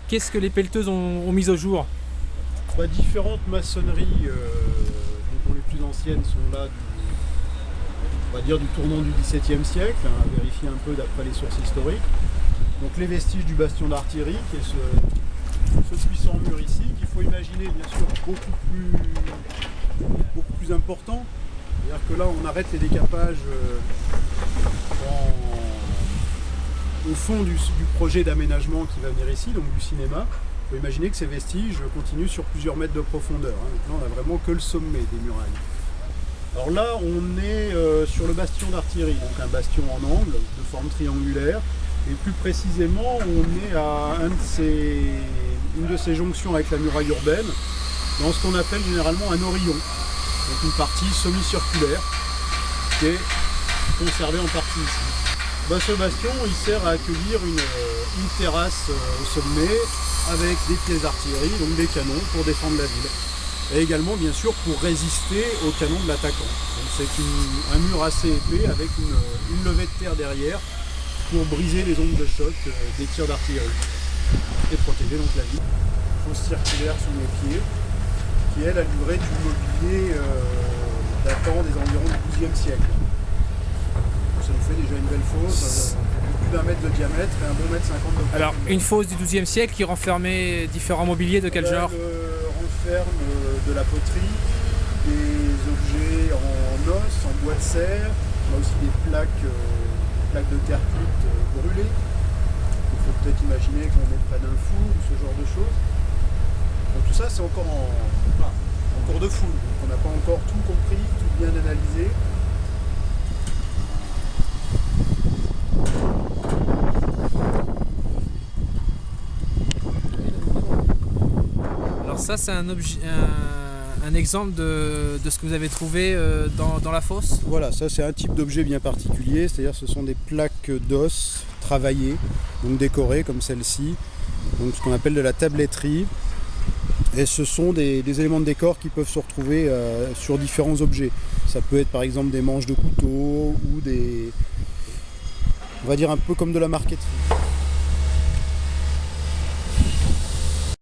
Qu'est-ce que les pelleteuses ont mis au jour? Différentes maçonneries dont les plus anciennes sont là on va dire du tournant du XVIIe siècle, à vérifier un peu d'après les sources historiques. Donc les vestiges du bastion d'artillerie, qui est ce puissant mur ici, qu'il faut imaginer bien sûr beaucoup plus important. C'est-à-dire que là on arrête les décapages au fond du projet d'aménagement qui va venir ici, donc du cinéma. Il faut imaginer que ces vestiges continuent sur plusieurs mètres de profondeur. Donc là on n'a vraiment que le sommet des murailles. Alors là on est sur le bastion d'artillerie, donc un bastion en angle de forme triangulaire. Et plus précisément, on est à une de ces jonctions avec la muraille urbaine, dans ce qu'on appelle généralement un orillon. Donc une partie semi-circulaire qui est conservée en partie ici. Ce bastion, il sert à accueillir une terrasse au sommet avec des pièces d'artillerie, donc des canons pour défendre la ville. Et également, bien sûr, pour résister aux canons de l'attaquant. C'est un mur assez épais avec une levée de terre derrière, pour briser les ondes de choc des tirs d'artillerie et protéger donc la ville. Fosse circulaire sous mes pieds, qui elle a livré du mobilier datant des environs du XIIe siècle. Ça nous fait déjà une belle fosse, plus d'1 mètre de diamètre et un bon mètre 50 de profondeur. Alors une fosse du XIIe siècle qui renfermait différents mobiliers de quel genre? Renferme de la poterie, des objets en os, en bois de serre, on a aussi des plaques de terre cuite brûlées. Il faut peut-être imaginer qu'on est près d'un four ou ce genre de choses. Donc tout ça c'est encore en cours de fouille. Donc on n'a pas encore tout compris, tout bien analysé. Alors ça c'est un exemple de ce que vous avez trouvé dans la fosse? Voilà, ça c'est un type d'objet bien particulier, c'est-à-dire ce sont des plaques d'os travaillées, donc décorées comme celle-ci, donc ce qu'on appelle de la tabletterie. Et ce sont des éléments de décor qui peuvent se retrouver sur différents objets. Ça peut être par exemple des manches de couteau ou on va dire un peu comme de la marqueterie.